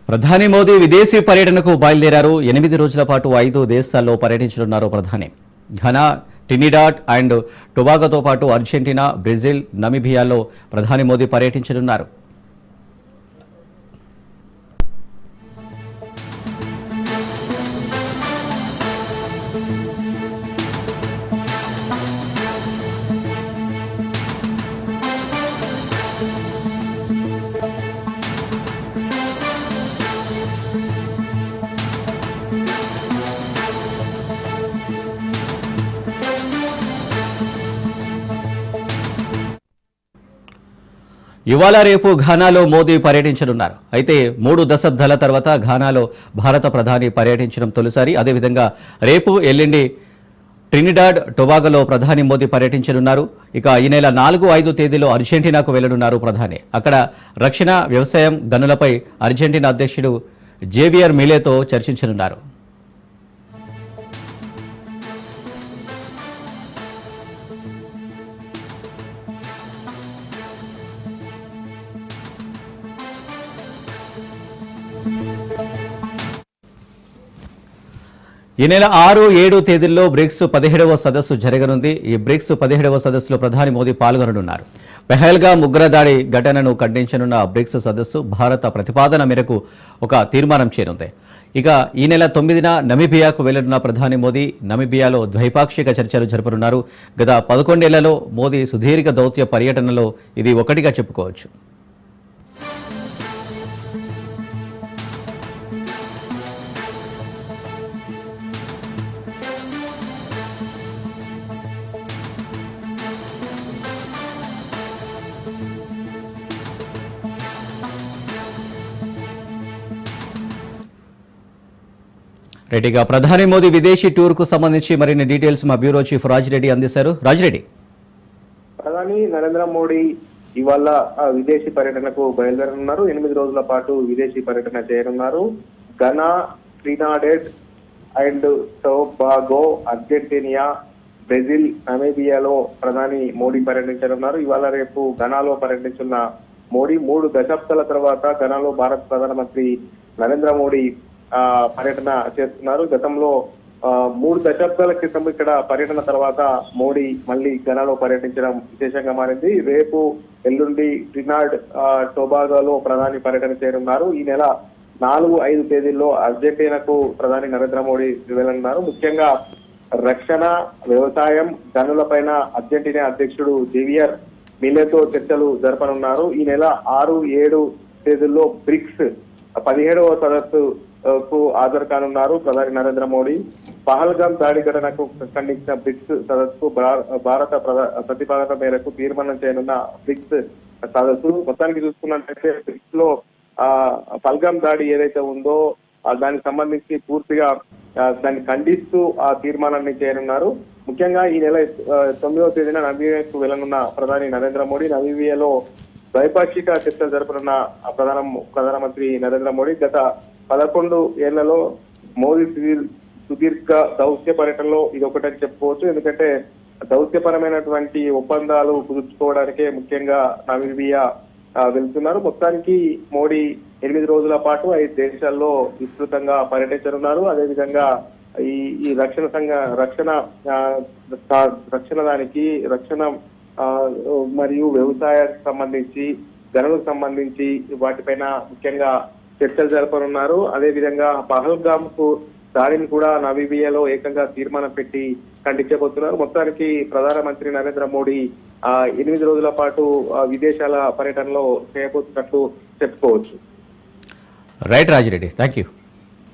ప్రధాని మోదీ విదేశీ పర్యటనకు బయలుదేరారు. 8 రోజుల పాటు 5 దేశాల్లో పర్యటించనున్నారు ప్రధాని. ఘనా, ట్రినిడాడ్ అండ్ టొబాగోతో పాటు అర్జెంటీనా, బ్రెజిల్, నమీబియాలో ప్రధాని మోదీ పర్యటించనున్నారు. ఇవాళ రేపు ఘానాలో మోదీ పర్యటించనున్నారు. అయితే 3 దశాబ్దాల తర్వాత ఘానాలో భారత ప్రధాని పర్యటించడం తొలిసారి. అదేవిధంగా రేపు ఎల్లుండి ట్రినిడాడ్ టొబాగోలో ప్రధాని మోదీ పర్యటించనున్నారు. ఇక ఈ నెల 4, 5 తేదీలో అర్జెంటీనాకు వెళ్లనున్నారు ప్రధాని. అక్కడ రక్షణ, వ్యవసాయం, గనులపై అర్జెంటీనా అధ్యక్షుడు జేవియర్ మిలేతో చర్చించనున్నారు. ఈ నెల 6, 7 తేదీల్లో బ్రిక్స్ 17వ సదస్సు జరగనుంది. ఈ బ్రిక్స్ 17వ సదస్సులో ప్రధాని మోదీ పాల్గొననున్నారు. పెహల్గాం ఉగ్రదాడి ఘటనను ఖండించనున్న బ్రిక్స్ సదస్సు భారత ప్రతిపాదన మేరకు ఒక తీర్మానం చేయనుంది. ఇక ఈ నెల 9న నమీబియాకు వెళ్లనున్న ప్రధాని మోదీ నమీబియాలో ద్వైపాక్షిక చర్చలు జరపనున్నారు. గత 11 ఏళ్లలో మోదీ సుదీర్ఘ దౌత్య పర్యటనలో ఇది ఒకటిగా చెప్పుకోవచ్చు. రెడ్డిగా ప్రధాని మోదీ విదేశీ టూర్ కు సంబంధించి మరిన్ని డీటెయిల్స్ మా బ్యూరో చీఫ్ రాజిరెడ్డి అందిస్తారు. రాజిరెడ్డి, ప్రధాని నరేంద్ర మోడీ ఇవాళ విదేశీ పర్యటనకు బయలుదేరనున్నారు. 8 రోజుల పాటు విదేశీ పర్యటన చేయనున్నారు. Ghana, Trinidad and Tobago, Argentina, Brazil, నమీబియాలో ప్రధాని మోడీ పర్యటించనున్నారు. ఇవాళ రేపు ఘనాలో పర్యటించున్న మోడీ 3 దశాబ్దాల తర్వాత ఘనాలో భారత ప్రధానమంత్రి నరేంద్ర మోడీ పర్యటన చేస్తున్నారు. గతంలో 3 దశాబ్దాల క్రితం ఇక్కడ పర్యటన తర్వాత మోడీ మళ్ళీ ఘనాలో పర్యటించడం విశేషంగా మారింది. రేపు ఎల్లుండి ట్రినిడాడ్ టొబాగోలో ప్రధాని పర్యటన చేయనున్నారు. ఈ నెల 4, 5 తేదీల్లో అర్జెంటీనాకు ప్రధాని నరేంద్ర మోడీ వెళ్లనున్నారు. ముఖ్యంగా రక్షణ, వ్యవసాయం, గనులపైన అర్జెంటీనా అధ్యక్షుడు జేవియర్ మిలేతో చర్చలు జరపనున్నారు. ఈ నెల 6, 7 తేదీల్లో బ్రిక్స్ 17వ సదస్సు కు హాజరు కానున్నారు ప్రధాని నరేంద్ర మోడీ. పహల్గాం దాడి ఘటనకు ఖండించిన బ్రిక్స్ సదస్సు భారత ప్రతిపాదన మేరకు తీర్మానం చేయనున్న బ్రిక్స్ సదస్సు. మొత్తానికి చూసుకున్నట్లయితే బ్రిక్స్ లో పహల్గాం దాడి ఏదైతే ఉందో దానికి సంబంధించి పూర్తిగా దాన్ని ఖండిస్తూ ఆ తీర్మానాన్ని చేయనున్నారు. ముఖ్యంగా ఈ నెల 9వ తేదీన నమీబియాకు వెళ్లనున్న ప్రధాని నరేంద్ర మోడీ నమీబియాలో ద్వైపాక్షిక చర్చలు జరపనున్న ప్రధానమంత్రి నరేంద్ర మోడీ గత 11 ఏళ్లలో మోదీ సుదీర్ఘ దౌత్య పర్యటనలో ఇది ఒకటని చెప్పుకోవచ్చు. ఎందుకంటే దౌత్యపరమైనటువంటి ఒప్పందాలు కుదుర్చుకోవడానికే ముఖ్యంగా నమీబియా వెళ్తున్నారు. మొత్తానికి మోడీ 8 రోజుల పాటు 5 దేశాల్లో విస్తృతంగా పర్యటించనున్నారు. అదేవిధంగా ఈ రక్షణ మరియు వ్యవసాయానికి సంబంధించి, గనులకు సంబంధించి వాటిపైన ముఖ్యంగా చర్చలు జరపనున్నారు. అదేవిధంగా పహల్గాం కు దాడిని కూడా నమీబియాలో ఏకంగా తీర్మానం పెట్టి ఖండించబోతున్నారు. మొత్తానికి ప్రధానమంత్రి నరేంద్ర మోడీ 8 రోజుల పాటు విదేశాల పర్యటనలో చేయబోతున్నట్లు చెప్పుకోవచ్చు. Right Rajireddy, thank you.